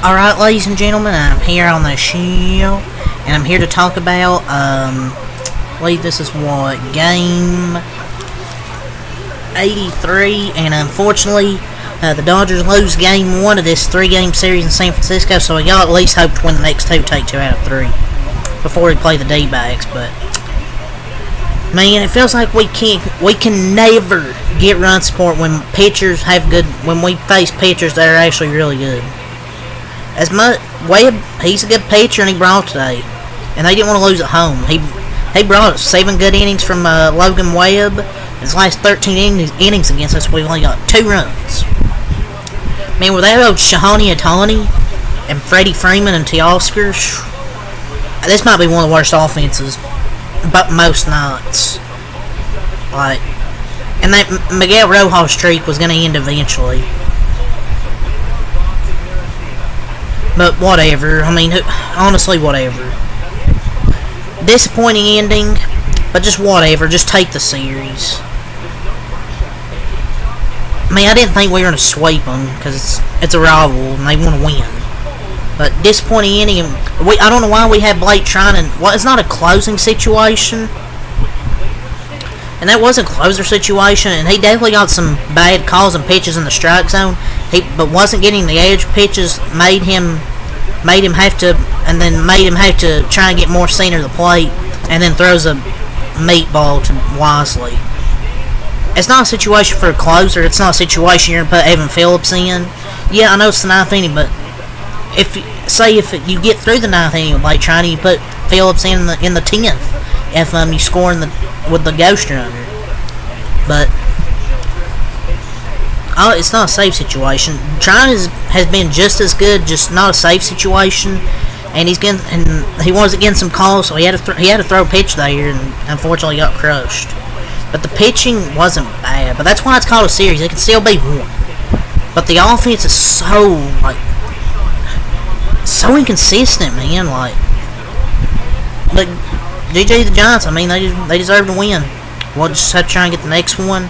Alright, ladies and gentlemen, I'm here on the show, and I'm here to talk about, I believe this is what, game 83, and unfortunately, the Dodgers lose game 1 of this 3-game series in San Francisco, so y'all at least hope to win the next 2, take 2 out of 3, before we play the D-backs, but, man, it feels like we can never get run support when pitchers have good, when we face pitchers that are actually really good. As much Webb, he's a good pitcher, and he brought today, and they didn't want to lose at home. He brought us 7 good innings from Logan Webb. His last 13 innings against us, we've only got 2 runs. Man, without old Shahani Atani and Freddie Freeman and Teoscar, this might be one of the worst offenses, but most nights. Like, and that Miguel Rojas streak was going to end eventually. But whatever, I mean, honestly, whatever. Disappointing ending, but just whatever, just take the series. I mean, I didn't think we were going to sweep them, because it's a rival, and they want to win. But disappointing ending, I don't know why we had Blake Treinen. Well, it's not a closing situation. And that was a closer situation, and he definitely got some bad calls and pitches in the strike zone. But wasn't getting the edge pitches, made him have to try and get more center of the plate, and then throws a meatball to Wisely. It's not a situation for a closer. It's not a situation you're gonna put Evan Phillips in. Yeah, I know it's the 9th inning, but if you get through the 9th inning with Blake Treinen, you put Phillips in the 10th. If you score with the ghost runner, but it's not a safe situation. Treinen has been just as good, just not a safe situation, and he wasn't getting some calls, so he had to throw a pitch there, and unfortunately got crushed. But the pitching wasn't bad, but that's why it's called a series. It can still be won, but the offense is so inconsistent, man. But GG the Giants, I mean, they deserve to win. We'll just have to try and get the next one.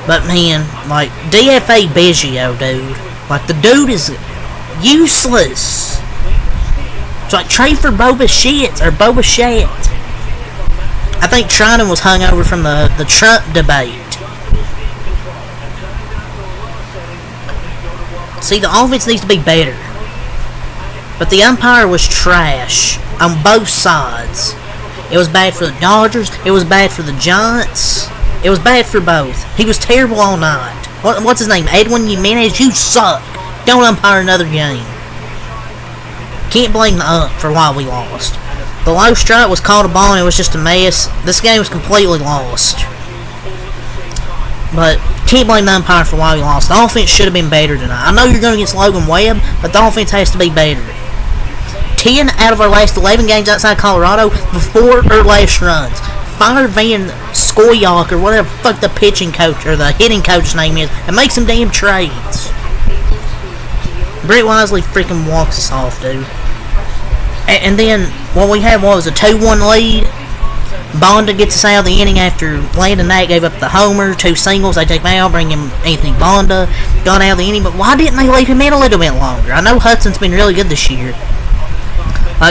But man, DFA Biggio, dude. The dude is useless. It's trade for Boba Shett. I think Treinen was hung over from the Trump debate. See, the offense needs to be better. But the umpire was trash on both sides. It was bad for the Dodgers. It was bad for the Giants. It was bad for both. He was terrible all night. What's his name? Edwin Jimenez, you suck. Don't umpire another game. Can't blame the ump for why we lost. The low strike was called a ball, and it was just a mess. This game was completely lost. But can't blame the umpire for why we lost. The offense should have been better tonight. I know you're going against Logan Webb, but the offense has to be better. 10 out of our last 11 games outside Colorado before our last runs. Fire Van Scoyoc, or whatever the fuck the pitching coach or the hitting coach's name is, and make some damn trades. Brett Wisely freaking walks us off, dude. And then what we had was a 2-1 lead. Bonda gets us out of the inning after Landon Knack gave up the homer, 2 singles. They take him out, bring him Anthony Bonda, got out of the inning. But why didn't they leave him in a little bit longer? I know Hudson's been really good this year.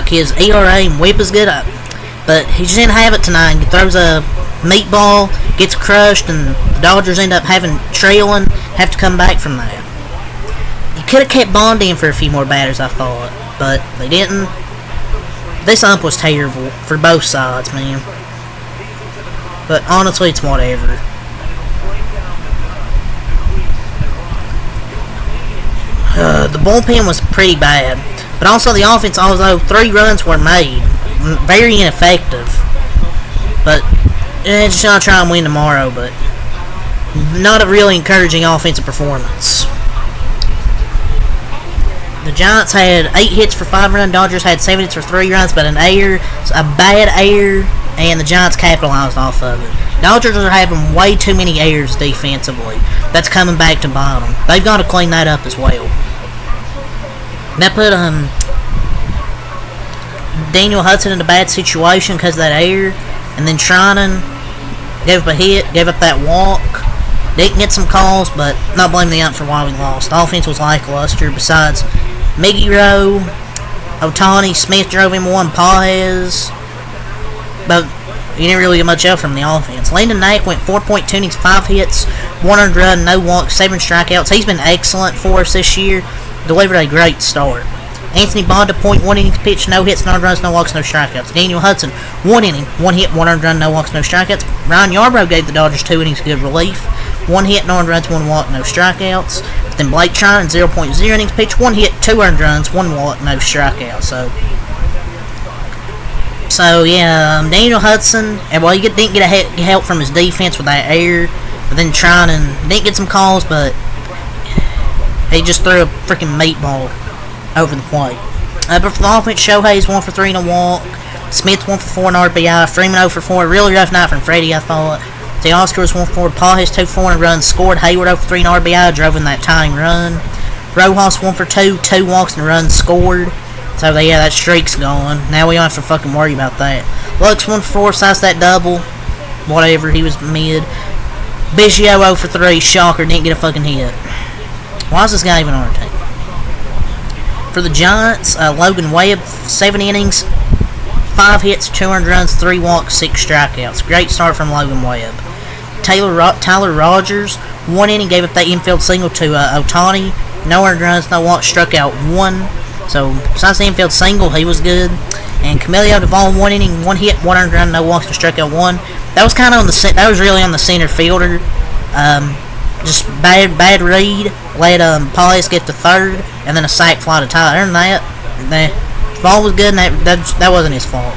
His ERA and whip is good, but he just didn't have it tonight. He throws a meatball, gets crushed, and the Dodgers end up trailing, have to come back from that. You could have kept Bond in for a few more batters, I thought, but they didn't. This ump was terrible for both sides, man. But honestly, it's whatever. The bullpen was pretty bad. But also the offense, although 3 runs were made, very ineffective. But just gonna try and win tomorrow, but not a really encouraging offensive performance. The Giants had 8 hits for 5 runs, Dodgers had 7 hits for 3 runs, but a bad error, and the Giants capitalized off of it. Dodgers are having way too many errors defensively. That's coming back to bite them. They've got to clean that up as well. That put Daniel Hudson in a bad situation because of that error, and then Treinen gave up a hit, gave up that walk. Didn't get some calls, but not blaming the ump for why we lost. The offense was lackluster. Besides, Miggy Rowe, Otani, Smith drove him one, Paez, but he didn't really get much else from the offense. Landon Knack went 4.2 innings, 5 hits, 1 run, no walks, 7 strikeouts. He's been excellent for us this year. Delivered a great start. Anthony Bonda, 0.1 innings pitched, no hits, no runs, no walks, no strikeouts. Daniel Hudson, 1 inning, 1 hit, 1 run, no walks, no strikeouts. Ryan Yarbrough gave the Dodgers 2 innings of good relief. 1 hit, no runs, 1 walk, no strikeouts. Then Blake Trinan, 0.0 innings pitched, 1 hit, 2 earned runs, 1 walk, no strikeouts. So yeah, Daniel Hudson, and well, he didn't get help from his defense with that error. But then Trinan didn't get some calls, but he just threw a freaking meatball over the plate. But for the offense, Shohei's 1 for 3 and a walk. Smith 1 for 4 and RBI. Freeman 0 for 4. Really rough night from Freddie, I thought. Teoscar was 1 for 4. Paul has 2 for 4 and runs scored. Hayward 0 for 3 and RBI. Drove in that tying run. Rojas 1 for 2. 2 walks and runs scored. So yeah, that streak's gone. Now we don't have to fucking worry about that. Lux 1 for 4. Size that double. Whatever, he was mid. Biggio 0 for 3. Shocker, didn't get a fucking hit. Why is this guy even on our team? For the Giants, Logan Webb, 7 innings, 5 hits, 200 runs, 3 walks, 6 strikeouts. Great start from Logan Webb. Tyler Rogers, 1 inning, gave up that infield single to Otani. No earned runs, no walks, struck out 1. So, besides the infield single, he was good. And Camilo Duvall, 1 inning, 1 hit, 1 earned run, no walks, and struck out 1. That was kind of on the that was really on the center fielder. Just bad read. Let Paulus get to third, and then a sac fly to Tyler. Other than that, the ball was good, and that wasn't his fault.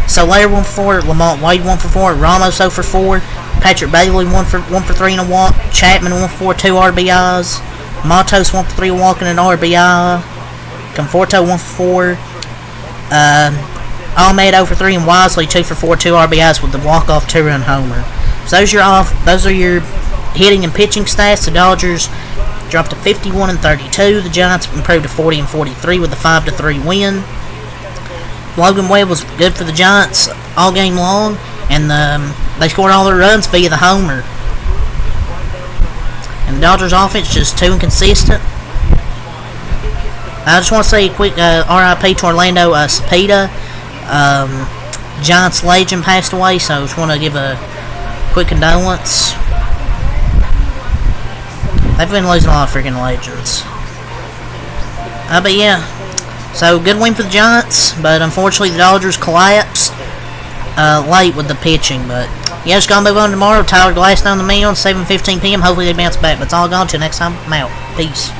So Lair 1 for 4, Lamont Wade 1 for 4, Ramos 0 for 4, Patrick Bailey 1 for 3 and a walk, Chapman 1 for 4, 2 RBIs, Matos 1 for 3 walking and an RBI, Conforto 1 for 4, Ahmed 0 for 3, and Wisely 2 for 4, 2 RBIs with the walk-off 2-run homer. So those are your hitting and pitching stats. The Dodgers dropped to 51 and 32. The Giants improved to 40 and 43 with a 5-3 win. Logan Webb was good for the Giants all game long, and they scored all their runs via the homer. And the Dodgers offense just too inconsistent. I just want to say a quick RIP to Orlando Cepeda. Giants legend passed away, so I just want to give a quick condolence. They've been losing a lot of freaking legends. But yeah, so good win for the Giants, but unfortunately the Dodgers collapsed late with the pitching. But yeah, just gonna move on tomorrow. Tyler Glasnow on the mound, 7:15 p.m. Hopefully they bounce back. But it's all gone. Till next time, I'm out. Peace.